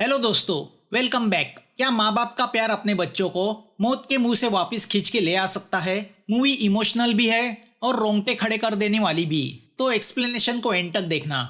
Hello दोस्तों, welcome back. क्या माँ बाप का प्यार अपने बच्चों को मौत के मुंह से वापस खींच के ले आ सकता है? मूवी इमोशनल भी है और रोंगटे खड़े कर देने वाली भी, तो एक्सप्लेनेशन को एंड तक देखना।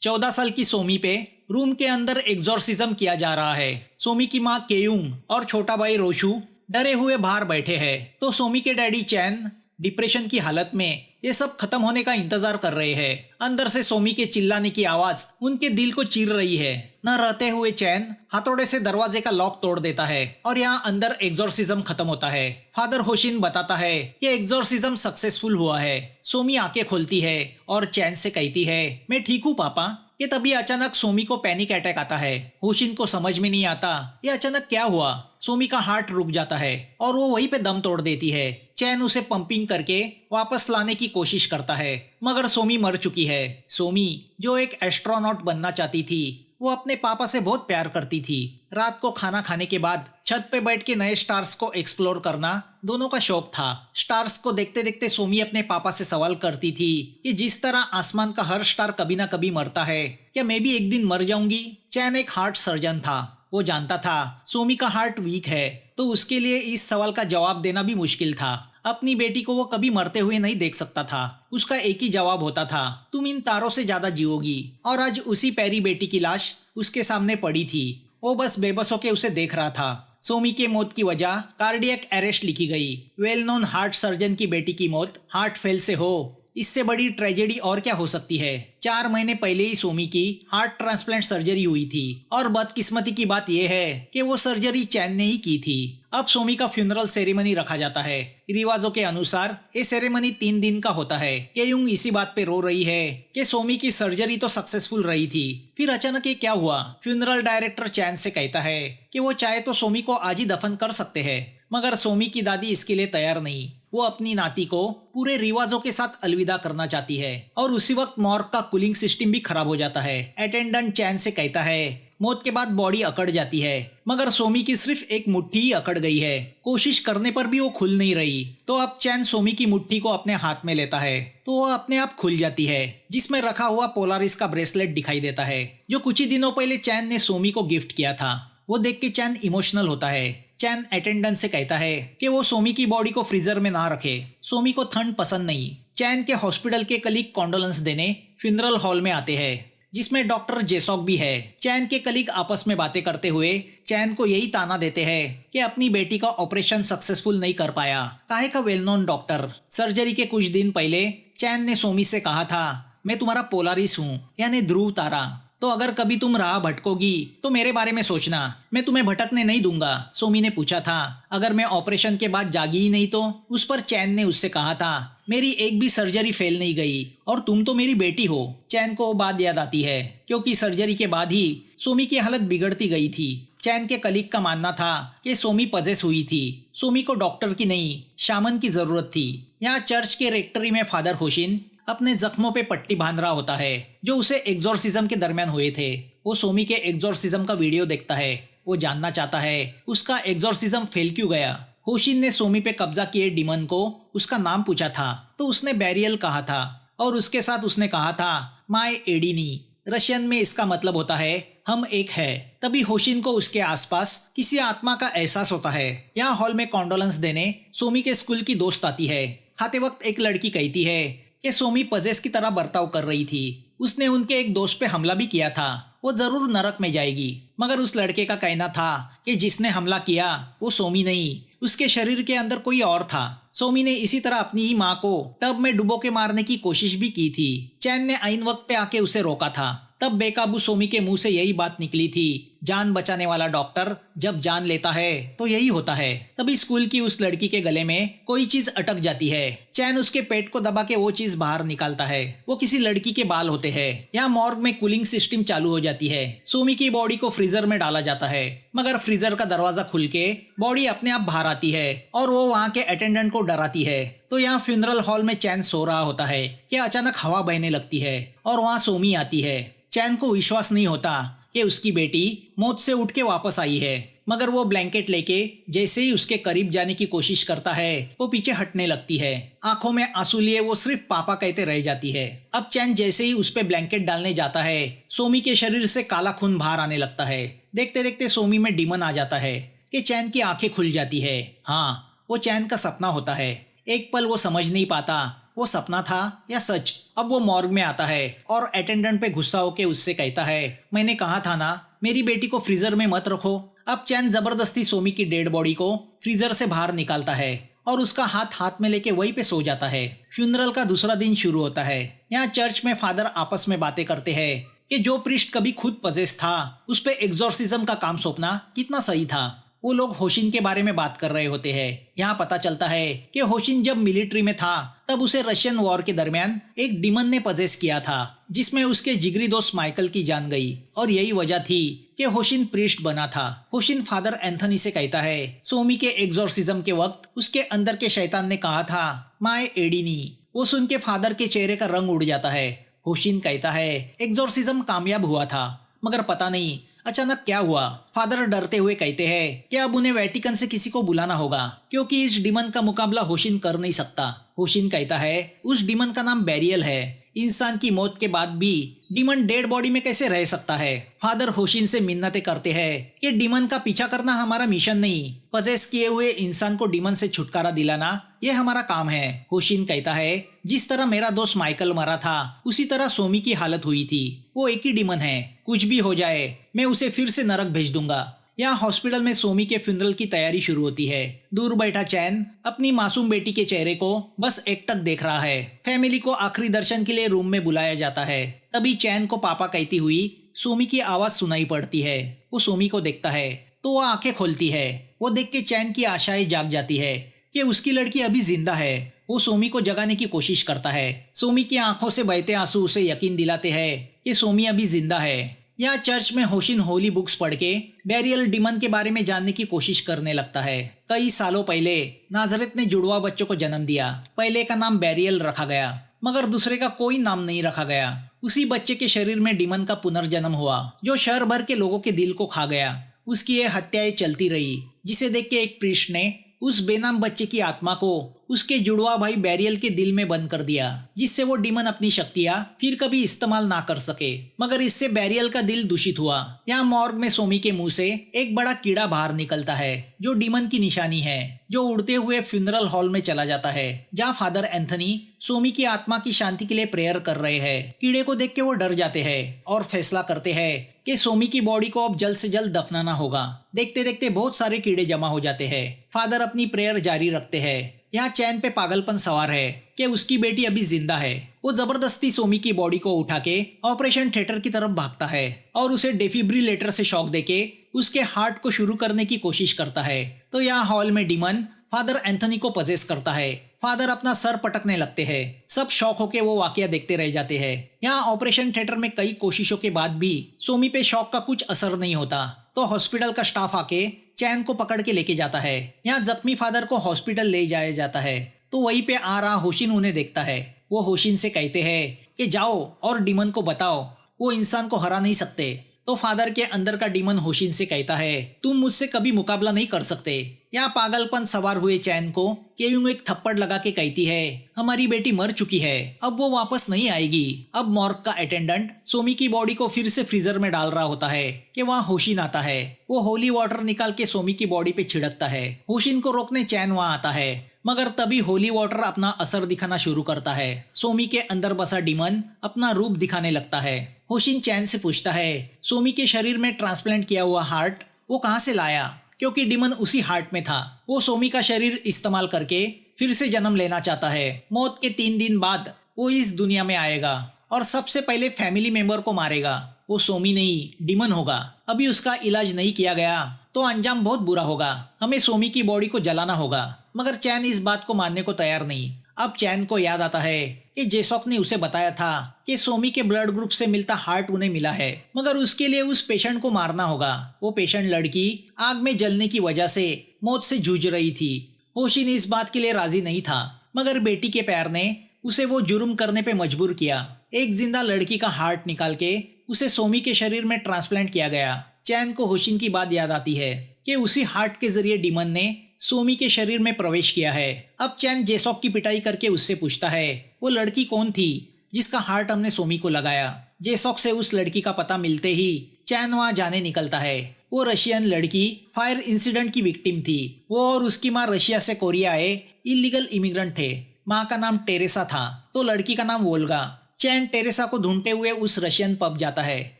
14 साल की सोमी पे रूम के अंदर एग्जॉर्सिज्म किया जा रहा है। सोमी की माँ केयुंग और छोटा भाई रोशु डरे हुए बाहर बैठे हैं, तो सोमी के डैडी चैन डिप्रेशन की हालत में ये सब खत्म होने का इंतजार कर रहे हैं। अंदर से सोमी के चिल्लाने की आवाज उनके दिल को चीर रही है। न रहते हुए चैन हथौड़े से दरवाजे का लॉक तोड़ देता है और यहाँ अंदर एग्जॉर्सिज्म खत्म होता है। फादर होशिन बताता है कि एग्जॉर्सिज्म सक्सेसफुल हुआ है। सोमी आंखें खोलती है और चैन से कहती है, मैं ठीक हूँ पापा। ये तभी अचानक सोमी को पैनिक अटैक आता है। होशिन को समझ में नहीं आता ये अचानक क्या हुआ। सोमी का हार्ट रुक जाता है और वो वहीं पे दम तोड़ देती है। चैन उसे पंपिंग करके वापस लाने की कोशिश करता है, मगर सोमी मर चुकी है। सोमी जो एक एस्ट्रोनॉट बनना चाहती थी, वो अपने पापा से बहुत प्यार करती थी। रात को खाना खाने के बाद छत पे बैठ के नए स्टार्स को एक्सप्लोर करना दोनों का शौक था। स्टार्स को देखते देखते सोमी अपने पापा से सवाल करती थी कि जिस तरह आसमान का हर स्टार कभी ना कभी मरता है, क्या मैं भी एक दिन मर जाऊंगी? चैन एक हार्ट सर्जन था। वो जानता था सोमी का हार्ट वीक है, तो उसके लिए इस सवाल का जवाब देना भी मुश्किल था। अपनी बेटी को वो कभी मरते हुए नहीं देख सकता था। उसका एक ही जवाब होता था, तुम इन तारों से ज्यादा जियोगी। और आज उसी पैरी बेटी की लाश उसके सामने पड़ी थी। वो बस बेबस होके उसे देख रहा था। सोमी के मौत की वजह कार्डियक अरेस्ट लिखी गई। वेल नोन हार्ट सर्जन की बेटी की मौत हार्ट फेल से हो, इससे बड़ी ट्रेजेडी और क्या हो सकती है। 4 महीने पहले ही सोमी की हार्ट ट्रांसप्लांट सर्जरी हुई थी और बदकिस्मती की बात यह है कि वो सर्जरी चैन ने ही की थी। अब सोमी का फ्यूनरल सेरेमनी रखा जाता है। रिवाजों के अनुसार ये सेरेमनी 3 दिन का होता है। केयुंग इसी बात पे रो रही है कि सोमी की सर्जरी तो सक्सेसफुल रही थी, फिर अचानक ये क्या हुआ। फ्यूनरल डायरेक्टर चैन से कहता है कि वो चाहे तो सोमी को आज ही दफन कर सकते हैं, मगर सोमी की दादी इसके लिए तैयार नहीं। वो अपनी नाती को पूरे रिवाजों के साथ अलविदा करना चाहती है और उसी वक्त मॉर्ग का कूलिंग सिस्टम भी खराब हो जाता है। अटेंडेंट चैन से कहता है मौत के बाद बॉडी अकड़ जाती है, मगर सोमी की सिर्फ एक मुट्ठी ही अकड़ गई है। कोशिश करने पर भी वो खुल नहीं रही। तो अब चैन सोमी की मुट्ठी को अपने हाथ में लेता है तो वो अपने आप खुल जाती है, जिसमें रखा हुआ पोलारिस का ब्रेसलेट दिखाई देता है, जो कुछ ही दिनों पहले चैन ने सोमी को गिफ्ट किया था। वो देख के चैन इमोशनल होता है। चैन अटेंडेंट से कहता है कि वो सोमी की बॉडी को फ्रीजर में ना रखे, सोमी को ठंड पसंद नहीं। चैन के हॉस्पिटल के कलीग कॉन्डोलेंस देने फ्यूनरल हॉल में आते हैं, जिसमें डॉक्टर जेसॉक भी है। चैन के कलीग आपस में बातें करते हुए चैन को यही ताना देते हैं कि अपनी बेटी का ऑपरेशन सक्सेसफुल नहीं कर पाया। काहे का वेल नोन डॉक्टर। सर्जरी के कुछ दिन पहले चैन ने सोमी से कहा था, मैं तुम्हारा पोलारिस हूँ, यानी ध्रुव तारा, तो अगर कभी तुम राह भटकोगी तो मेरे बारे में सोचना, मैं तुम्हें भटकने नहीं दूंगा। सोमी ने पूछा था अगर मैं ऑपरेशन के बाद जागी ही नहीं तो? उस पर चैन ने उससे कहा था, मेरी एक भी सर्जरी फेल नहीं गई और तुम तो मेरी बेटी हो। चैन को वो बात याद आती है क्योंकि सर्जरी के बाद ही सोमी की हालत बिगड़ती गई थी। चैन के कलीग का मानना था कि सोमी पजेस हुई थी। सोमी को डॉक्टर की नहीं, शामन की जरूरत थी। यहाँ चर्च के रेक्टरी में फादर होशिन अपने जख्मों पे पट्टी बांध रहा होता है, जो उसे एग्जॉर्सिज्म के दरमियान हुए थे। वो सोमी के एग्जॉर्सिज्म का वीडियो देखता है। वो जानना चाहता है उसका एग्जॉर्सिज्म फेल क्यों गया। होशिन ने सोमी पे कब्जा किए डिमन को उसका नाम पूछा था, तो उसने बैरियल कहा था और उसके साथ उसने कहा था माय एडिनी। रशियन में इसका मतलब होता है हम एक है। तभी होशिन को उसके आसपास किसी आत्मा का एहसास होता है। यहाँ हॉल में कॉन्डोलेंस देने सोमी के स्कूल की दोस्त आती है। खाते वक्त एक लड़की कहती है कि सोमी पजेस की तरह बर्ताव कर रही थी, उसने उनके एक दोस्त पे हमला भी किया था, वो जरूर नरक में जाएगी। मगर उस लड़के का कहना था कि जिसने हमला किया वो सोमी नहीं, उसके शरीर के अंदर कोई और था। सोमी ने इसी तरह अपनी ही माँ को टब में डुबो के मारने की कोशिश भी की थी। चैन ने आइन वक्त पे आके उसे रोका था। तब बेकाबू सोमी के मुंह से यही बात निकली थी, जान बचाने वाला डॉक्टर जब जान लेता है तो यही होता है। तभी स्कूल की उस लड़की के गले में कोई चीज अटक जाती है। चैन उसके पेट को दबा के वो चीज बाहर निकालता है। वो किसी लड़की के बाल होते हैं। यहाँ मॉर्ग में कूलिंग सिस्टम चालू हो जाती है। सोमी की बॉडी को फ्रीजर में डाला जाता है, मगर फ्रीजर का दरवाजा खुल के बॉडी अपने आप बाहर आती है और वो वहाँ के अटेंडेंट को डराती है। तो यहाँ फ्यूनरल हॉल में चैन सो रहा होता है कि अचानक हवा बहने लगती है और वहाँ सोमी आती है। चैन को विश्वास नहीं होता कि उसकी बेटी मौत से उठ के वापस आई है, मगर वो ब्लैंकेट लेके जैसे ही उसके करीब जाने की कोशिश करता है वो पीछे हटने लगती है। आंखों में आंसू लिए वो सिर्फ पापा कहते रह जाती है। अब चैन जैसे ही उस पे ब्लैंकेट डालने जाता है सोमी के शरीर से काला खून बाहर आने लगता है। देखते देखते सोमी में डीमन आ जाता है कि चैन की आंखें खुल जाती है। हाँ, वो चैन का सपना होता है। एक पल वो समझ नहीं पाता वो सपना था या सच। अब वो मॉर्ग में आता है और अटेंडेंट पे गुस्सा होके उससे कहता है, मैंने कहा था ना मेरी बेटी को फ्रीजर में मत रखो। अब चैन जबरदस्ती सोमी की डेड बॉडी को फ्रीजर से बाहर निकालता है और उसका हाथ हाथ में लेके वहीं पे सो जाता है। फ्यूनरल का दूसरा दिन शुरू होता है। यहाँ चर्च में फादर आपस में बातें करते हैं कि जो प्रीस्ट कभी खुद पजेस था उस पे एग्जॉर्सिज्म का काम सौंपना कितना सही था। वो लोग होशिन के बारे में बात कर रहे होते हैं। यहाँ पता चलता है कि होशिन जब मिलिट्री में था तब उसे रशियन वॉर के दरमियान एक डीमन ने पजेस किया था जिसमें उसके जिगरी दोस्त माइकल की जान गई और यही वजह थी कि होशिन प्रीस्ट बना था। होशिन फादर एंथनी से कहता है सोमी के एग्जॉर्सिज्म के वक्त उसके अंदर के शैतान ने कहा था माय एडिनी। वो सुन के फादर के चेहरे का रंग उड़ जाता है। होशिन कहता है एग्जॉर्सिज्म कामयाब हुआ था मगर पता नहीं अचानक क्या हुआ। फादर डरते हुए कहते हैं कि अब उन्हें वेटिकन से किसी को बुलाना होगा क्योंकि इस डीमन का मुकाबला होशिन कर नहीं सकता। होशिन कहता है उस डीमन का नाम बैरियल है। इंसान की मौत के बाद भी डीमन डेड बॉडी में कैसे रह सकता है। फादर होशिन से मिन्नतें करते हैं कि डीमन का पीछा करना हमारा मिशन नहीं, पजेस किए हुए इंसान को डीमन से छुटकारा दिलाना ये हमारा काम है। होशिन कहता है जिस तरह मेरा दोस्त माइकल मरा था उसी तरह सोमी की हालत हुई थी। वो एक ही डीमन है, कुछ भी हो जाए मैं उसे फिर से नरक भेज दूंगा। यहाँ हॉस्पिटल में सोमी के फ्यूनरल की तैयारी शुरू होती है। दूर बैठा चैन अपनी मासूम बेटी के चेहरे को बस एकटक देख रहा है। फैमिली को आखिरी दर्शन के लिए रूम में बुलाया जाता है। तभी चैन को पापा कहती हुई सोमी की आवाज सुनाई पड़ती है। वो सोमी को देखता है तो वह आंखें खोलती है। वो देख के चैन की आशाएं जाग जाती है कि उसकी लड़की अभी जिंदा है। वो सोमी को जगाने की कोशिश करता है। सोमी की आंखों से बहते आंसू उसे यकीन दिलाते हैं कि सोमी अभी जिंदा है। यहाँ चर्च में होशिन होली बुक्स पढ़ के बैरियल डीमन के बारे में जानने की कोशिश करने लगता है। कई सालों पहले नाजरेत ने जुड़वा बच्चों को जन्म दिया। पहले का नाम बैरियल रखा गया मगर दूसरे का कोई नाम नहीं रखा गया। उसी बच्चे के शरीर में डीमन का पुनर्जन्म हुआ जो शहर भर के लोगों के दिल को खा गया। उसकी ये हत्याएं चलती रही जिसे देख के एक प्रीस्ट ने उस बेनाम बच्चे की आत्मा को उसके जुड़वा भाई बैरियल के दिल में बंद कर दिया जिससे वो डीमन अपनी शक्तियां फिर कभी इस्तेमाल ना कर सके। मगर इससे बैरियल का दिल दूषित हुआ। यहाँ मॉर्ग में सोमी के मुंह से एक बड़ा कीड़ा बाहर निकलता है जो डीमन की निशानी है, जो उड़ते हुए फ्यूनरल हॉल में चला जाता है जहाँ फादर एंथनी सोमी की आत्मा की शांति के लिए प्रेयर कर रहे हैं। कीड़े को देख के वो डर जाते हैं और फैसला करते हैं कि सोमी की बॉडी को अब जल्द से जल्द दफनाना होगा। देखते देखते बहुत सारे कीड़े जमा हो जाते हैं। फादर अपनी प्रेयर जारी रखते हैं। यहाँ चैन पे पागलपन सवार है कि उसकी बेटी अभी जिंदा है। वो जबरदस्ती सोमी की बॉडी को उठा के ऑपरेशन थिएटर की तरफ भागता है और उसे डेफिब्रिलेटर से शॉक देके उसके हार्ट को शुरू करने की कोशिश करता है। तो यहाँ हॉल में डीमन फादर एंथनी को पजेस करता है। फादर अपना सर पटकने लगते हैं। सब शॉक होके वो वाकया देखते रह जाते हैं। यहाँ ऑपरेशन थिएटर में कई कोशिशों के बाद भी सोमी पे शॉक का कुछ असर नहीं होता तो हॉस्पिटल का स्टाफ आके चैन को पकड़ के लेके जाता है। यहाँ जख्मी फादर को हॉस्पिटल ले जाया जाता है तो वहीं पे आ रहा होशिन उन्हें देखता है। वो होशिन से कहते हैं कि जाओ और डीमन को बताओ वो इंसान को हरा नहीं सकते। तो फादर के अंदर का डीमन होशिन से कहता है तुम मुझसे कभी मुकाबला नहीं कर सकते। यहाँ पागलपन सवार हुए चैन को केयूंग एक थप्पड़ लगा के कहती है हमारी बेटी मर चुकी है, अब वो वापस नहीं आएगी। अब मॉर्ग का अटेंडेंट सोमी की बॉडी को फिर से फ्रीजर में डाल रहा होता है कि वहाँ होशिन आता है। वो होली वाटर निकाल के सोमी की बॉडी पे छिड़कता है। होशिन को रोकने चैन वहाँ आता है मगर तभी होली वाटर अपना असर दिखाना शुरू करता है। सोमी के अंदर बसा डीमन अपना रूप दिखाने लगता है। होशिन चैन से पूछता है सोमी के शरीर में ट्रांसप्लांट किया हुआ हार्ट वो कहाँ से लाया, क्योंकि डीमन उसी हार्ट में था। वो सोमी का शरीर इस्तेमाल करके फिर से जन्म लेना चाहता है। मौत के 3 दिन बाद वो इस दुनिया में आएगा और सबसे पहले फैमिली मेंबर को मारेगा। वो सोमी नहीं डीमन होगा। अभी उसका इलाज नहीं किया गया तो अंजाम बहुत बुरा होगा। हमें सोमी की बॉडी को जलाना होगा। मगर चैन इस बात को मानने को तैयार नहीं। अब चैन को याद आता है कि जेसॉक ने उसे बताया था कि सोमी के ब्लड ग्रुप से मिलता हार्ट उन्हें मिला है मगर उसके लिए उस पेशेंट को मारना होगा। वो पेशेंट लड़की आग में जलने की वजह से मौत से जूझ रही थी। होशिन इस बात के लिए राजी नहीं था मगर बेटी के प्यार ने उसे वो जुर्म करने पे मजबूर किया। एक जिंदा लड़की का हार्ट निकाल के उसे सोमी के शरीर में ट्रांसप्लांट किया गया। चैन को होशिन की बात याद आती है कि उसी हार्ट के जरिए डीमन ने सोमी के शरीर में प्रवेश किया है। अब चैन जेसॉक की पिटाई करके उससे पूछता है वो लड़की कौन थी जिसका हार्ट हमने सोमी को लगाया। जेसॉक से उस लड़की का पता मिलते ही चैन वहाँ जाने निकलता है। वो रशियन लड़की फायर इंसिडेंट की विक्टिम थी। वो और उसकी माँ रशिया से कोरिया आए इलीगल इमिग्रेंट थे। माँ का नाम टेरेसा था तो लड़की का नाम वोल्गा। चैन टेरेसा को ढूंढते हुए उस रशियन पब जाता है,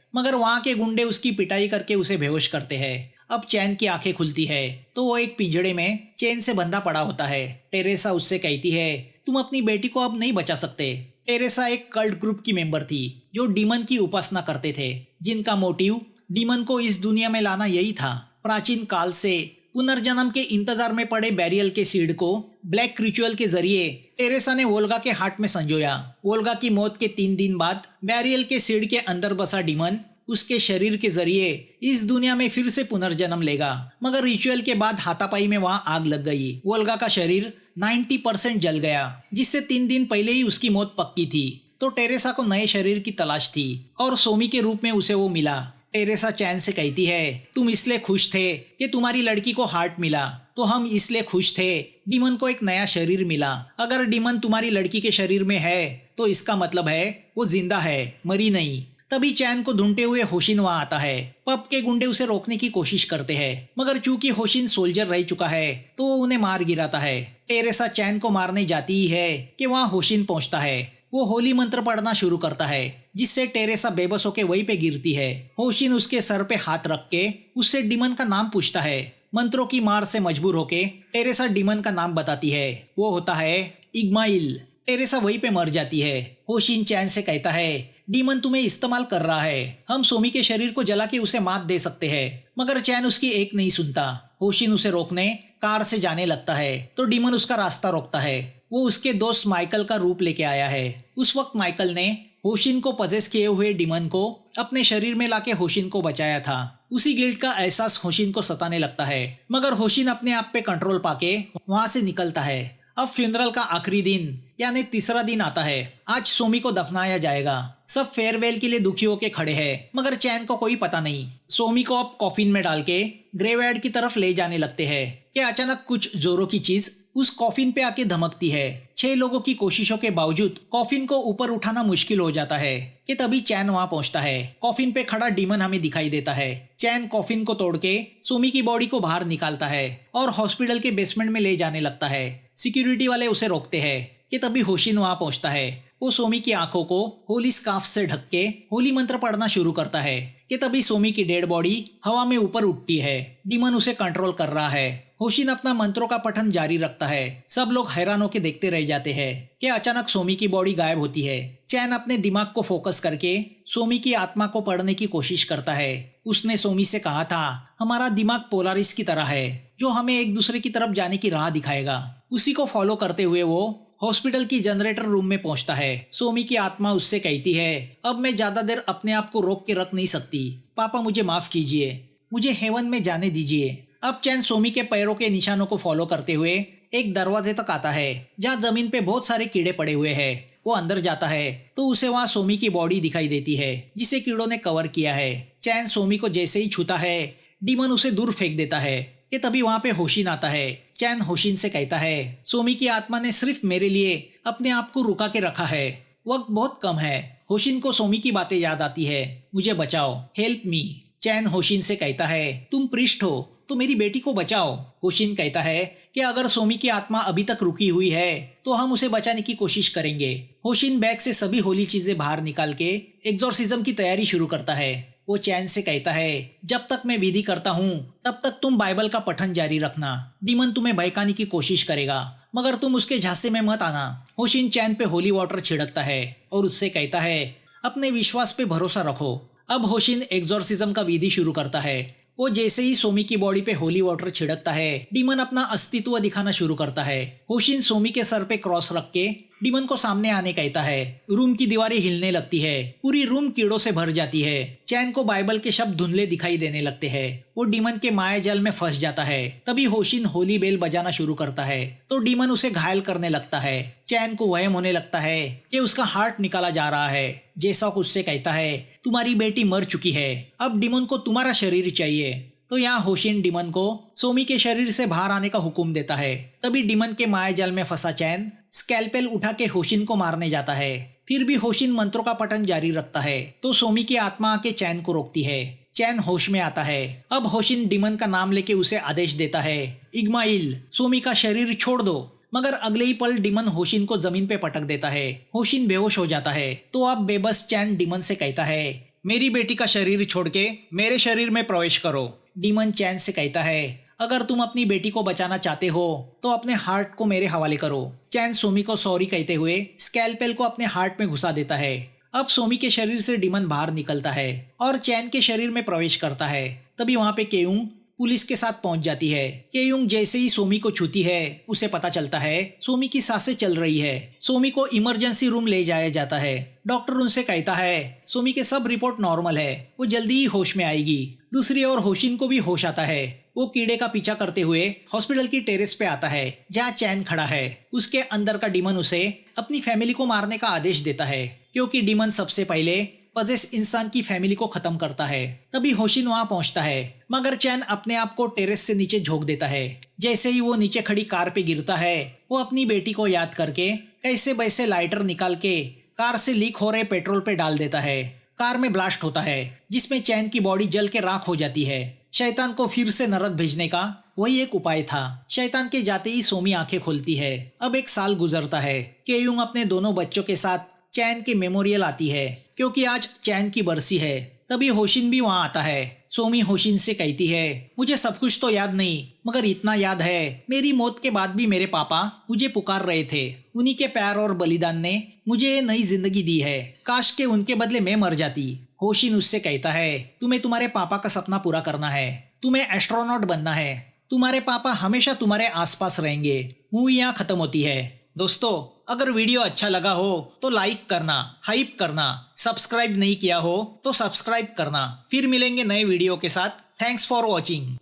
मगर वहाँ के गुंडे उसकी पिटाई करके उसे बेहोश करते हैं। अब चैन की आंखें खुलती है तो वो एक पिंजड़े में चेन से बंधा पड़ा होता है। टेरेसा उससे कहती है, तुम अपनी बेटी को अब नहीं बचा सकते। टेरेसा एक कल्ट ग्रुप की मेंबर थी जो डीमन की उपासना करते थे, जिनका मोटिव डीमन को इस दुनिया में लाना यही था। प्राचीन काल से पुनर्जन्म के इंतजार में पड़े बैरियल के सीड को ब्लैक रिचुअल के जरिए टेरेसा ने वोल्गा के हार्ट में संजोया। वोल्गा की मौत के 3 दिन बाद बैरियल के सीड के अंदर बसा डीमन उसके शरीर के जरिए इस दुनिया में फिर से पुनर्जन्म लेगा। मगर रिचुअल के बाद हाथापाई में वहाँ आग लग गई। वोल्गा का शरीर 90% जल गया, जिससे 3 दिन पहले ही उसकी मौत पक्की थी। तो टेरेसा को नए शरीर की तलाश थी और सोमी के रूप में उसे वो मिला। टेरेसा चैन से कहती है, तुम इसलिए खुश थे कि तुम्हारी लड़की को हार्ट मिला, तो हम इसलिए खुश थे डीमन को एक नया शरीर मिला। अगर डीमन तुम्हारी लड़की के शरीर में है तो इसका मतलब है वो जिंदा है, मरी नहीं। तभी चैन को ढूंढते हुए होशिन वहाँ आता है। पब के गुंडे उसे रोकने की कोशिश करते हैं, मगर चूंकि होशिन सोल्जर रह चुका है तो वो उन्हें मार गिराता है। टेरेसा चैन को मारने जाती ही है कि वहाँ होशिन पहुँचता है। वो होली मंत्र पढ़ना शुरू करता है, जिससे टेरेसा बेबस होकर वहीं पे गिरती है। होशिन उसके सर पे हाथ रख के उससे डीमन का नाम पूछता है। मंत्रों की मार से मजबूर होके टेरेसा डीमन का नाम बताती है। वो होता है इग्माइल। टेरेसा वहीं पे मर जाती है। होशिन चैन से कहता है, डीमन तुम्हें इस्तेमाल कर रहा है, हम सोमी के शरीर को जला के उसे मात दे सकते हैं। मगर चैन उसकी एक नहीं सुनता। होशिन उसे रोकने कार से जाने लगता है तो डीमन उसका रास्ता रोकता है। वो उसके दोस्त माइकल का रूप लेके आया है। उस वक्त माइकल ने होशिन को पजेस किए हुए डीमन को अपने शरीर में लाके होशिन को बचाया था। उसी गिल्ट का एहसास होशिन को सताने लगता है, मगर होशिन अपने आप पे कंट्रोल पाके वहां से निकलता है। अब फ्यूनरल का आखिरी दिन यानी तीसरा दिन आता है। आज सोमी को दफनाया जाएगा। सब फेयरवेल के लिए दुखी होके खड़े हैं, मगर चैन को कोई पता नहीं। सोमी को अब कॉफिन में डाल के ग्रेवयार्ड की तरफ ले जाने लगते हैं कि अचानक कुछ जोरों की चीज उस कॉफिन पे आके धमकती है। 6 लोगों की कोशिशों के बावजूद कॉफिन को ऊपर उठाना मुश्किल हो जाता है कि तभी चैन वहां पहुंचता है। कॉफिन पे खड़ा डीमन हमें दिखाई देता है। चैन कॉफिन को तोड़ के सोमी की बॉडी को बाहर निकालता है और हॉस्पिटल के बेसमेंट में ले जाने लगता है। सिक्योरिटी वाले उसे रोकते हैं कि तभी होशिन वहां पहुंचता है। वो सोमी की आंखों को होली स्कार्फ से ढक के होली मंत्र पढ़ना शुरू करता है कि तभी सोमी की डेड बॉडी हवा में ऊपर उठती है। डीमन उसे कंट्रोल कर रहा है। होशिन अपना मंत्रों का पठन जारी रखता है। सब लोग हैरान होकर देखते रह जाते हैं कि अचानक सोमी की बॉडी गायब होती है। चैन अपने दिमाग को फोकस करके सोमी की आत्मा को पढ़ने की कोशिश करता है। उसने सोमी से कहा था, हमारा दिमाग पोलारिस की तरह है जो हमें एक दूसरे की तरफ जाने की राह दिखाएगा। उसी को फॉलो करते हुए वो हॉस्पिटल की जनरेटर रूम में पहुंचता है। सोमी की आत्मा उससे कहती है, अब मैं ज्यादा देर अपने आप को रोक के रख नहीं सकती। पापा मुझे माफ कीजिए, मुझे हेवन में जाने दीजिए। अब चैन सोमी के पैरों के निशानों को फॉलो करते हुए एक दरवाजे तक आता है जहाँ जमीन पे बहुत सारे कीड़े पड़े हुए हैं। वो अंदर जाता है तो उसे वहाँ सोमी की बॉडी दिखाई देती है जिसे कीड़ों ने कवर किया है। चैन सोमी को जैसे ही छूता है डीमन उसे दूर फेंक देता है कि तभी वहाँ पे होशिन आता है। चैन होशिन से कहता है, सोमी की आत्मा ने सिर्फ मेरे लिए अपने आप को रुका के रखा है, वक्त बहुत कम है। होशिन को सोमी की बातें याद आती है, मुझे बचाओ, हेल्प मी। चैन होशिन से कहता है, तुम प्रीस्ट हो तो मेरी बेटी को बचाओ। होशिन कहता है कि अगर सोमी की आत्मा अभी तक रुकी हुई है तो हम उसे बचाने की कोशिश करेंगे। होशिन बैग से सभी होली चीजें बाहर निकाल के एग्जॉर्सिज्म की तैयारी शुरू करता है। वो चैन से कहता है, जब तक मैं विधि करता हूँ तब तक तुम बाइबल का पठन जारी रखना। डीमन तुम्हें बहकाने की कोशिश करेगा, मगर तुम उसके झांसे में मत आना। होशिन चैन पे होली वाटर छिड़कता है और उससे कहता है, अपने विश्वास पे भरोसा रखो। अब होशिन एग्जॉर्सिज्म का विधि शुरू करता है। वो जैसे ही सोमी की बॉडी पे होली वाटर छिड़कता है डीमन अपना अस्तित्व दिखाना शुरू करता है। होशिन सोमी के सर पे क्रॉस रख के डीमन को सामने आने कहता है। रूम की दीवारें हिलने लगती है, पूरी रूम कीड़ों से भर जाती है। चैन को बाइबल के शब्द धुंधले दिखाई देने लगते हैं। वो डीमन के माया जाल में फंस जाता है। तभी होशिन होली बेल बजाना शुरू करता है तो डीमन उसे घायल करने लगता है। चैन को वहम होने लगता है कि उसका हार्ट निकाला जा रहा है। जेसॉक उससे कहता है, तुम्हारी बेटी मर चुकी है, अब डीमन को तुम्हारा शरीर चाहिए। तो यहाँ होशिन डीमन को सोमी के शरीर से बाहर आने का हुक्म देता है। तभी डीमन के माया जाल में फंसा चैन स्कैल्पेल उठा के होशिन को मारने जाता है। फिर भी होशिन मंत्रों का पठन जारी रखता है तो सोमी की आत्मा आके चैन को रोकती है। चैन होश में आता है। अब होशिन डिमन का नाम लेके उसे आदेश देता है, इग्माइल, सोमी का शरीर छोड़ दो। मगर अगले ही पल डिमन होशिन को जमीन पे पटक देता है। होशिन बेहोश हो जाता है तो अब बेबस चैन डिमन से कहता है, मेरी बेटी का शरीर छोड़ के मेरे शरीर में प्रवेश करो। डिमन चैन से कहता है, अगर तुम अपनी बेटी को बचाना चाहते हो तो अपने हार्ट को मेरे हवाले करो। चैन सोमी को सॉरी कहते हुए स्कैल्पेल को अपने हार्ट में घुसा देता है। अब सोमी के शरीर से डिमन बाहर निकलता है और चैन के शरीर में प्रवेश करता है। तभी वहाँ पे केयुंग पुलिस के साथ पहुंच जाती है। केयुंग जैसे ही सोमी को छूती है उसे पता चलता है सोमी की सांसें चल रही है। सोमी को इमरजेंसी रूम ले जाया जाता है। डॉक्टर उनसे कहता है सोमी के सब रिपोर्ट नॉर्मल है, वो जल्दी ही होश में आएगी। दूसरी ओर होशिन को भी होश आता है। वो कीड़े का पीछा करते हुए हॉस्पिटल की टेरेस पे आता है जहाँ चैन खड़ा है। उसके अंदर का डिमन उसे अपनी फैमिली को मारने का आदेश देता है क्योंकि डिमन सबसे पहले पजेस इंसान की फैमिली को खत्म करता है। तभी होशिन वहां पहुंचता है मगर चैन अपने आप को टेरेस से नीचे झोंक देता है। जैसे ही वो नीचे खड़ी कार पे गिरता है वो अपनी बेटी को याद करके कैसे वैसे लाइटर निकाल के कार से लीक हो रहे पेट्रोल पे डाल देता है। कार में ब्लास्ट होता है जिसमें चैन की बॉडी जल के राख हो जाती है। शैतान को फिर से नरक भेजने का वही एक उपाय था। शैतान के जाते ही सोमी आंखें खोलती है। अब एक साल गुजरता है। केयुंग अपने दोनों बच्चों के साथ चैन के मेमोरियल आती है क्योंकि आज चैन की बरसी है। तभी होशिन भी वहाँ आता है। सोमी होशिन से कहती है, मुझे सब कुछ तो याद नहीं मगर इतना याद है मेरी मौत के बाद भी मेरे पापा मुझे पुकार रहे थे। उन्हीं के प्यार और बलिदान ने मुझे ये नई जिंदगी दी है। काश के उनके बदले मैं मर जाती। होशिन उससे कहता है, तुम्हें तुम्हारे पापा का सपना पूरा करना है, तुम्हें एस्ट्रोनॉट बनना है, तुम्हारे पापा हमेशा तुम्हारे आसपास रहेंगे। मूवी यहाँ खत्म होती है। दोस्तों, अगर वीडियो अच्छा लगा हो तो लाइक करना, हाइप करना, सब्सक्राइब नहीं किया हो तो सब्सक्राइब करना। फिर मिलेंगे नए वीडियो के साथ। Thanks for watching.